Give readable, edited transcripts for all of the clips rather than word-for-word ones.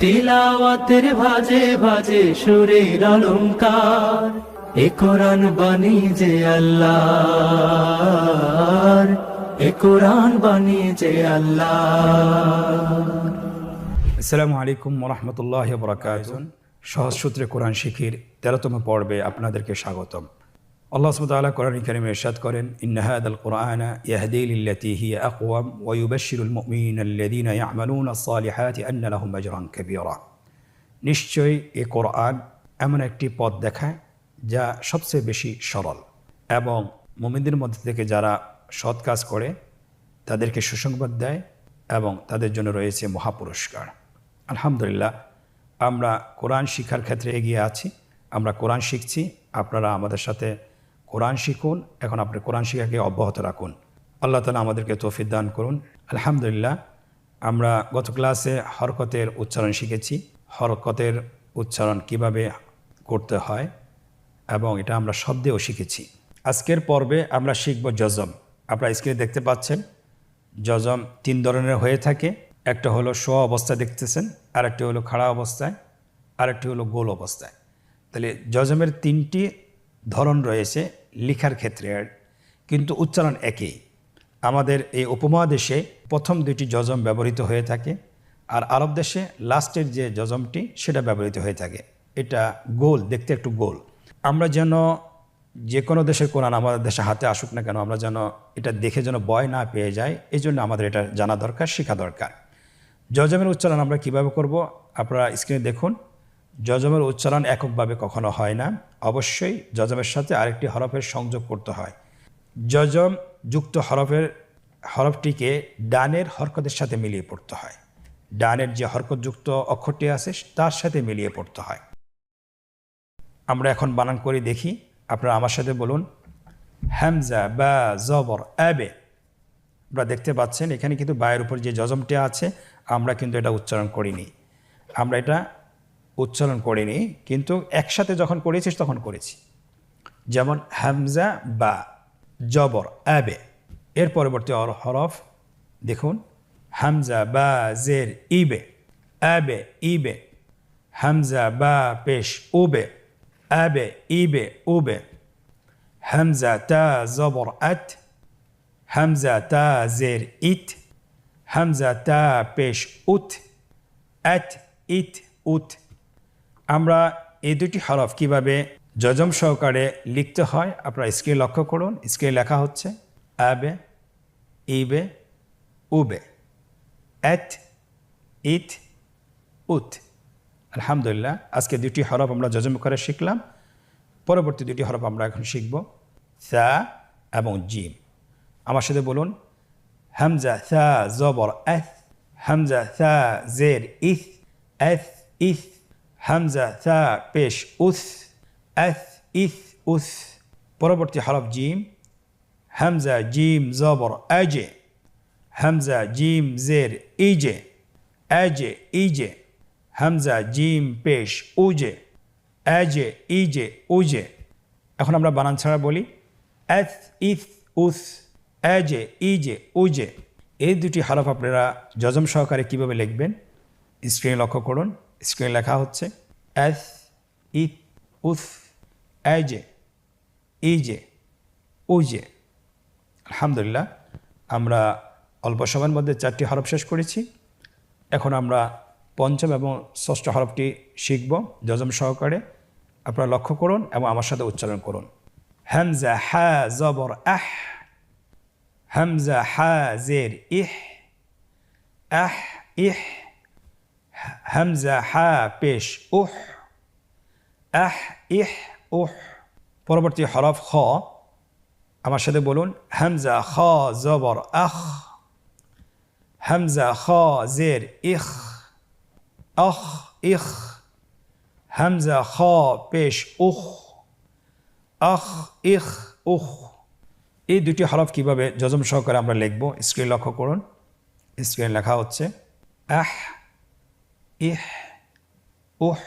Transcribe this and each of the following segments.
তিলাওয়াতের ভাজে ভাজে সুরের অলংকার, এ কোরআন বাণী যে আল্লাহর, এ কোরআন বাণী যে আল্লাহর। আসসালামু আলাইকুম ওরহমতুল্লাহি ওয়া বারাকাতুহু। সহজ সূত্রে কোরআন শিখির 13তম পর্বে আপনাদেরকে স্বাগতম। আল্লাহ সুবহানাহু ওয়া তাআলা কোরআন কারীমে ইরশাদ করেন, ইন্না হাযাল কুরআনা ইয়াহদি লিল্লাতী হিয়া আকওয়াম ওয়া ইউবাশশিরুল মুমিনিনা আল্লাযীনা ইয়া'মালুনাস সালিহাতি আন্না লাহুম আজরান কাবীরা। নিশ্চয়ই এই কোরআন এমন একটি পথ দেখায় যা সবচেয়ে বেশি সরল, এবং মুমিনদের মধ্যে থেকে যারা সৎ কাজ করে তাদেরকে সুসংবাদ দেয় এবং তাদের জন্য রয়েছে মহাপুরস্কার। আলহামদুলিল্লাহ, আমরা কোরআন শিক্ষার ক্ষেত্রে এগিয়ে আছি। আমরা কোরআন শিখছি, আপনারা আমাদের সাথে কোরআন শিখুন। এখন আপনি কোরআন শিক্ষাকে অব্যাহত রাখুন। আল্লাহ তাআলা আমাদেরকে তৌফিক দান করুন। আলহামদুলিল্লাহ, আমরা গত ক্লাসে হরকতের উচ্চারণ শিখেছি। হরকতের উচ্চারণ কিভাবে করতে হয় এবং এটা আমরা শব্দেও শিখেছি। আজকের পর্বে আমরা শিখব জজম। আপনারা স্ক্রিনে দেখতে পাচ্ছেন, জজম 3 ধরনের হয়ে থাকে। একটা হলো শোয়া অবস্থায় দেখতেছেন, আরেকটি হলো খাড়া অবস্থায়, আরেকটি হলো গোল অবস্থায়। তাহলে জজমের 3টি ধরন রয়েছে লেখার ক্ষেত্রে, কিন্তু উচ্চারণ একই। আমাদের এই উপমহাদেশে প্রথম 2টি জজম ব্যবহৃত হয়ে থাকে, আর আরব দেশে লাস্টের যে জজমটি সেটা ব্যবহৃত হয়ে থাকে। এটা গোল, দেখতে একটু গোল। আমরা যেন যে কোনো দেশের কোরআন আমাদের দেশে হাতে আসুক না কেন, আমরা যেন এটা দেখে যেন ভয় না পেয়ে যাই, এই জন্য আমাদের এটা জানা দরকার, শেখা দরকার। জজমের উচ্চারণ আমরা কিভাবে করব আপনারা স্ক্রিনে দেখুন। জজমের উচ্চারণ এককভাবে কখনো হয় না, অবশ্যই জজমের সাথে আরেকটি হরফের সংযোগ করতে হয়। জজম যুক্ত হরফটিকে ডানের হরকতের সাথে মিলিয়ে পড়তে হয়। ডানের যে হরকতযুক্ত অক্ষরটি আছে তার সাথে মিলিয়ে পড়তে হয়। আমরা এখন বানান করে দেখি, আপনারা আমার সাথে বলুন। হামজা বা জবর আবে। আপনারা দেখতে পাচ্ছেন এখানে কিন্তু বায়ের উপর যে জজমটি আছে আমরা কিন্তু এটা উচ্চারণ করিনি। আমরা এটা উচ্চারণ করিনি, কিন্তু একসাথে যখন করেছি তখন করেছি। যেমন হামজা বা জবর আবে। এর পরবর্তী হরফ দেখুন, হামজা বা জের ইবে, আবে ইবে। হামজা বা পেশ উবে, আবে ইবে উবে। হামজা তা জবর আত, হামজা তা জের ইত। হামজা তা পেশ উত, আত ইত উত। আমরা এই 2টি হরফ কিভাবে জজম সহকারে লিখতে হয় আপনারা স্ক্রিনে লক্ষ্য করুন। স্ক্রিনে লেখা হচ্ছে আবে ইবে উবে, আত ইত উত। আলহামদুলিল্লাহ, আজকে 2টি হরফ আমরা জজম করে শিখলাম। পরবর্তী 2টি হরফ আমরা এখন শিখব, সা এবং জিম। আমার সাথে বলুন, হামজা সা জবর আথ, হামজা সা জের ইথ, আথ ইথ। হামজা সা পেশ উস, আথ ইথ উস। পরবর্তী হরফ জিম, হামজা জিম জবর আজে, হামজা জিম জের ইজে, আজে ইজে। হামজা জিম পেশ উজে, আজে ইজে উজে। এখন আমরা বানান ছাড়া বলি, আথ ইথ উস, আজে ইজে উজে। এই 2টি হরফ আপনারা জজম সহকারে কিভাবে লিখবেন স্ক্রিনে লক্ষ্য করুন। স্ক্রিনে লেখা হচ্ছে আথ ইথ উস, আজে ইজে উজে। আলহামদুলিল্লাহ, আমরা অল্প সময়ের মধ্যে 4টি হরফ শেষ করেছি। এখন আমরা 5ম এবং 6ষ্ঠ হরফটি শিখব জজম সহকারে। আপনারা লক্ষ্য করুন এবং আমার সাথে উচ্চারণ করুন। হামজা হা জবর আহ, হামজা হা জের ইহ, আহ ইহ। হামজা হা পেশ উহ, আহ ইহ উহ। পরবর্তী হরফ খ। আমার সাথে বলুন, হামজা খ জবর আখ, হামজা খ জের ইখ, আখ ইখ। হামজা খ পেশ উখ, আখ ইখ উখ। এই 2টি হরফ কিভাবে জজম সহকারে আমরা লিখব স্ক্রিনে লক্ষ্য করুন। স্ক্রিনে লেখা হচ্ছে আহ ইহ উহ,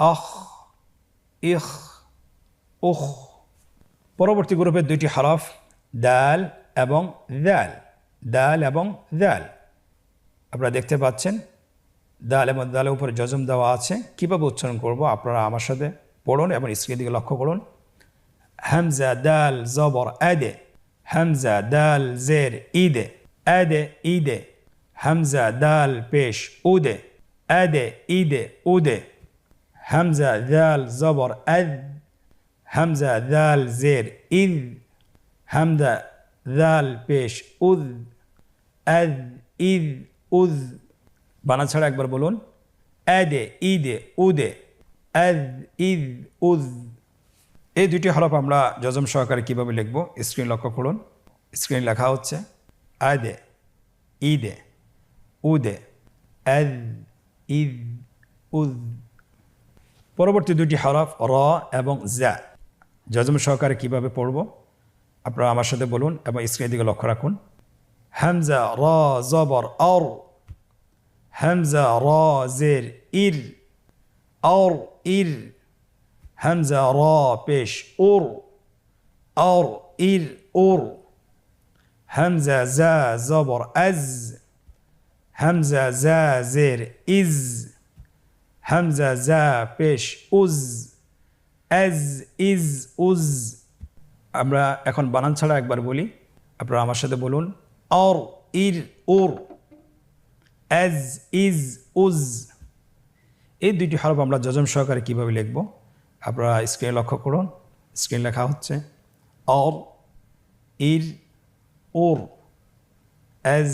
আখ ইখ উখ। পরবর্তী গ্রুপের 2টি হরফ দাল এবং দাল, দাল এবং দাল। আপনারা দেখতে পাচ্ছেন দাল এবং দালের উপরে জজম দেওয়া আছে। কীভাবে উচ্চারণ করব আপনারা আমার সাথে পড়ুন এবং স্ক্রিনের দিকে লক্ষ্য করুন। হামজা দাল জবর আদে, হামজা দাল জের ইদে, আদে ইদে, হামজা দাল পেশ উদে, আদে ইদে উদে, হামজা দাল জবর আদ, হামজা দাল জের ইদ, হামজা দাল পেশ উদ, আদ ইদ উদ। বানান ছাড়া একবার বলুন, আদে ইদে উদে, আদ ইদ উদ। এই দুটি হরফ আমরা জজম সহকারে কীভাবে লিখব স্ক্রিন লক্ষ্য করুন। স্ক্রিন লেখা হচ্ছে আদে ইদে উদে, আদ ইদ উদ। পরবর্তী দুটি হরফ র এবং জা জজম সহকারে কীভাবে পড়ব আপনারা আমার সাথে বলুন এবং স্ক্রিনের দিকে লক্ষ্য রাখুন। হামজা র জবর অর, হামজা র জের ইর, অর ইর, হামজা র পেশ উর, অর ইর উর, হামজা জা জবর আজ, হামজা জা জের ইজ, হামজা জা পেশ উজ, আজ ইজ উজ। আমরা এখন বানান ছাড়া একবার বলি, আপনারা আমার সাথে বলুন অর ইর উর, আজ ইজ উজ। এই দুইটি হরফ আমরা জজম সহকারে কীভাবে লিখব আপনারা স্ক্রিনে লক্ষ্য করুন। স্ক্রিন লেখা হচ্ছে অর ইর উর, আজ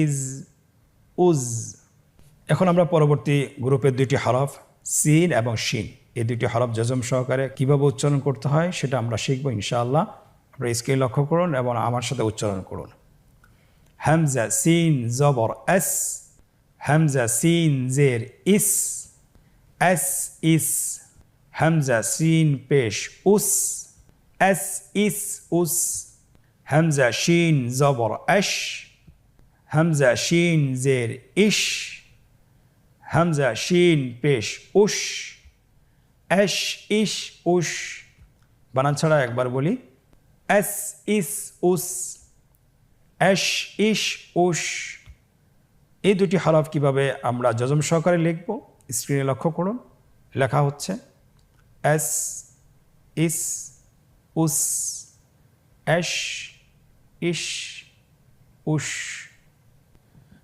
ইজ উজ। এখন আমরা পরবর্তী গ্রুপের দুইটি হরফ সিন এবং শিন, এই দুইটি হরফ জজম সহকারে কীভাবে উচ্চারণ করতে হয় সেটা আমরা শিখব ইনশাআল্লাহ। আপনারা স্ক্রিন লক্ষ্য করুন এবং আমার সাথে উচ্চারণ করুন। হামজা সিন জবর এস, হামজা সিন জের ইস, এস ইস, হামজা সিন পেশ উস, এস ইস উস, হামজা শিন জবর এশ, হামজা শিন জের ইশ, হামজা শিন পেশ উশ, এশ ইশ উশ। বানান ছাড়া একবার বলি এস ইস উস, এশ ইশ উশ। এই দুটি হরফ কিভাবে আমরা জজম সহকারে লিখব স্ক্রিনে লক্ষ্য করুন। লেখা হচ্ছে এস ইস উস, এশ ইশ উশ।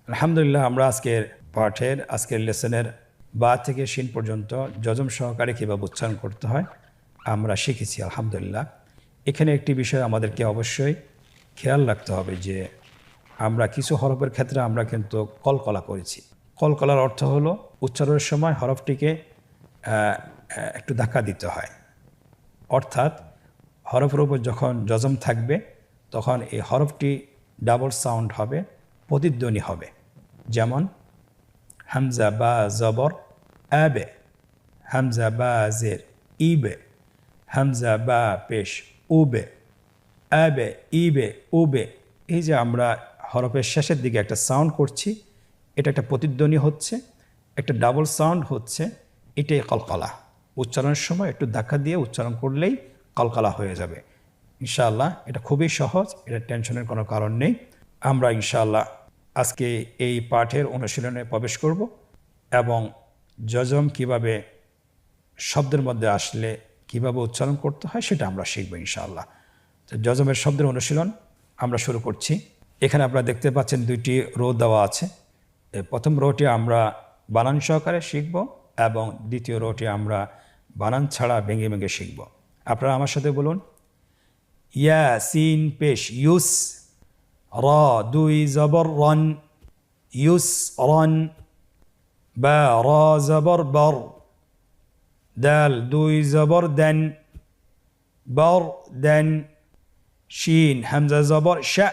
আলহামদুলিল্লাহ আমরা আজকের লেসনের বা থেকে শিন পর্যন্ত জজম সহকারে কীভাবে উচ্চারণ করতে হয় আমরা শিখেছি আলহামদুলিল্লাহ। এখানে একটি বিষয় আমাদেরকে অবশ্যই খেয়াল রাখতে হবে যে আমরা কিছু হরফের ক্ষেত্রে আমরা কিন্তু কলকলা করেছি। কলকলার অর্থ হলো উচ্চারণের সময় হরফটিকে একটু ধাক্কা দিতে হয়, অর্থাৎ হরফের উপর যখন জজম থাকবে তখন এই হরফটি ডাবল সাউন্ড হবে, প্রতিধ্বনি হবে। যেমন হামজা বা জবর আবে, হামজা বা জের ইবে, হামজা বা পেশ উবে, আবে ইবে উবে। এই যে আমরা হরফের শেষের দিকে একটা সাউন্ড করছি, এটা একটা প্রতিধ্বনি হচ্ছে, একটা ডাবল সাউন্ড হচ্ছে, এটাই কলকলা। উচ্চারণের সময় একটু ধাক্কা দিয়ে উচ্চারণ করলেই কলকলা হয়ে যাবে ইনশাআল্লাহ। এটা খুবই সহজ, এটা টেনশনের কোনো কারণ নেই। আমরা ইনশাআল্লাহ আজকে এই পাঠের অনুশীলনে প্রবেশ করব এবং জজম কিভাবে শব্দের মধ্যে আসলে কিভাবে উচ্চারণ করতে হয় সেটা আমরা শিখব ইনশাআল্লাহ। তো জজমের শব্দের অনুশীলন আমরা শুরু করছি। এখানে আপনারা দেখতে পাচ্ছেন দুইটি রো দেওয়া আছে। প্রথম রোটি আমরা বানান সহকারে শিখব এবং দ্বিতীয় রোটি আমরা বানান ছাড়া ভেঙে ভেঙে শিখব। আপনারা আমার সাথে বলুন ইয়া সিন পেশ ইউস, র দুই জবর রন, ইউস রন, বা র জবর বর, দাল দুই জবর দেন, বর দেন, শিন হামজা জবর শা,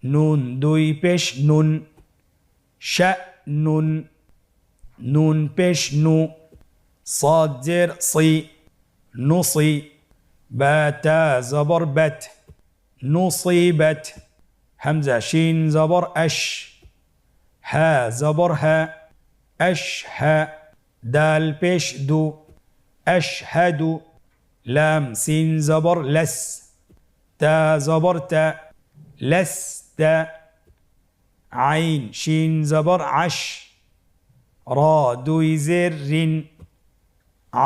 নুন দুই পেশ নুন, শা নুন, নুন পেশ নু, صاد জের সি, নুসি, বা তা জবর বেত, নুসিবত, হামজা শিন জবর আশ, হা জবর হা, আশ হা, দাল পেশ দু, আশহাদু, লাম সিন জবর লস, তা জবর তা, লসতা, আইন শিন জবর আশ, র দুই জের রিন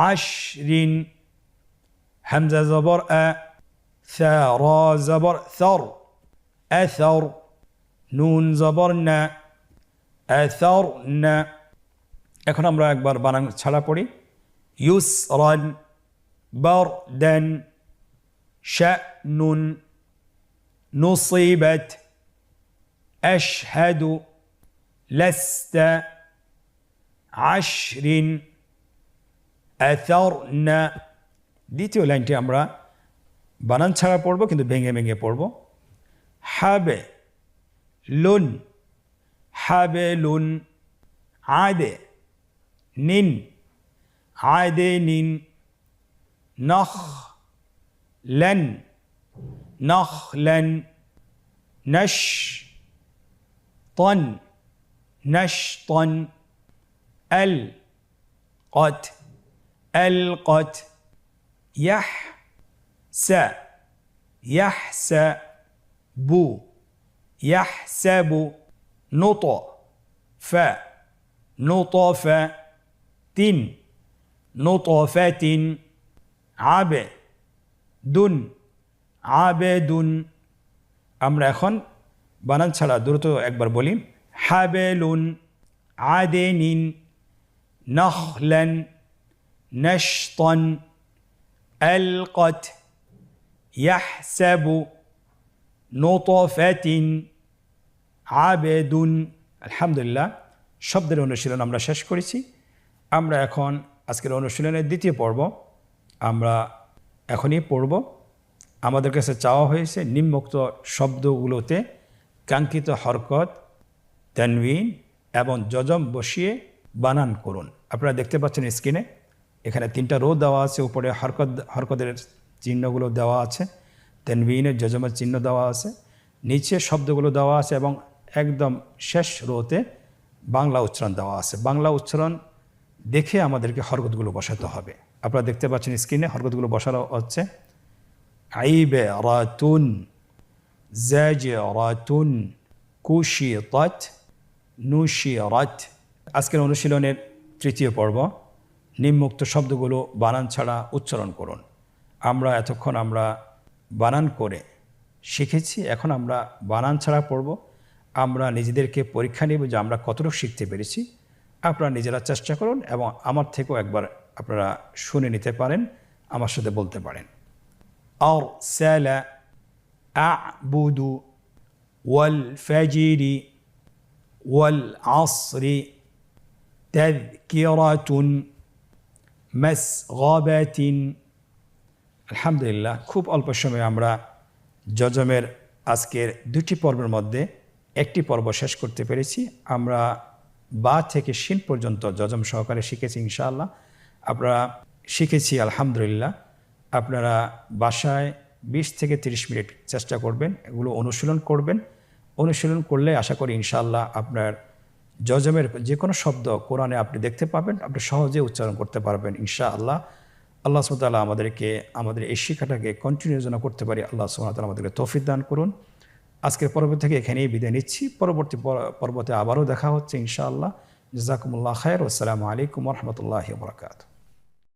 আশরিন হামজা জবর আ থা র জবর থর আথর নুন জবর না আথর না। এখন আমরা একবার বানান ছাড়া পড়ি ইউসরান বারদান শা'নুন নুসিবাত আশহাদু লাস্তা আশরিন আথরনা। দ্বিতীয় লাইনটি আমরা বানান ছাড়া পড়ব কিন্তু ভেঙে ভেঙে পড়ব হাবে লুন হাবে লুন আদে নিন আদে নিন নখ লেন নখ লেন নশ তন নশ তন এল قت القت يحسى يحسب يحسب نطف نطف تن نطفة عبد عبد আমরা এখন বানান ছাড়া দ্রুত একবার বলি হাবেলুন আদেনিন نخلا نشطا ألقت يحسب نطفة عبد আলহামদুলিল্লাহ শব্দের অনুশীলন আমরা শেষ করেছি। আমরা এখন আজকের অনুশীলনের দ্বিতীয় পর্ব আমরা এখনই পড়ব। আমাদের কাছে চাওয়া হয়েছে নিম্নোক্ত শব্দগুলোতে কাঙ্ক্ষিত হরকত তানবিন এবং যজম বসিয়ে বানান করুন। আপনারা দেখতে পাচ্ছেন স্ক্রিনে এখানে 3টা রো দেওয়া আছে, উপরে হরকতের চিহ্নগুলো দেওয়া আছে, তানবিনের যজমের চিহ্ন দেওয়া আছে, নিচে শব্দগুলো দেওয়া আছে এবং একদম শেষ রোতে বাংলা উচ্চারণ দেওয়া আছে। বাংলা উচ্চারণ দেখে আমাদেরকে হরকতগুলো বসাতে হবে। আপনারা দেখতে পাচ্ছেন স্ক্রিনে হরকতগুলো বসানো হচ্ছে আইবে রাতুন জাজিরাতুন কুশিতাত নুশিরাত। আজকের অনুশীলনের তৃতীয় পর্ব নিম্নোক্ত শব্দগুলো বানান ছাড়া উচ্চারণ করুন। আমরা এতক্ষণ আমরা বানান করে শিখেছি, এখন আমরা বানান ছাড়া পড়ব। আমরা নিজেদেরকে পরীক্ষা নেব যে আমরা কতটুকু শিখতে পেরেছি। আপনারা নিজেরা চেষ্টা করুন এবং আমার থেকেও একবার আপনারা শুনে নিতে পারেন, আমার সাথে বলতে পারেন। আরসালা আ'বুদু ওয়াল ফাজরি ওয়াল আসরি তাযকিরাতুন মাসগাবাতিন। আলহামদুলিল্লাহ, খুব অল্প সময়ে আমরা যজমের আজকের 2টি পর্বের মধ্যে একটি পর্ব শেষ করতে পেরেছি। আমরা বা থেকে শিন পর্যন্ত যজম সহকারে শিখেছি ইনশাআল্লাহ। আপনারা শিখেছি আলহামদুলিল্লাহ। আপনারা বাসায় 20 থেকে 30 মিনিট চেষ্টা করবেন, এগুলো অনুশীলন করবেন। অনুশীলন করলে আশা করি ইনশাআল্লাহ আপনার যজমের যে কোনো শব্দ কোরআনে আপনি দেখতে পাবেন, আপনি সহজে উচ্চারণ করতে পারবেন ইনশাআল্লাহ। আল্লাহ সুবহানাহু ওয়া তাআলা আমাদেরকে আমাদের এই শিক্ষাটাকে কন্টিনিউ যেন করতে পারি আল্লাহ সুবহানাহু ওয়া তাআলা আমাদেরকে তৌফিক দান করুন। আজকের পর্ব থেকে এখানেই বিদায় নিচ্ছি। পরবর্তী পর্বতে আবারও দেখা হচ্ছে ইনশাআল্লাহ। জাযাকুমুল্লাহ খায়র। আসসালামু আলাইকুম ওয়া রাহমাতুল্লাহি ওয়া বারাকাতুহু।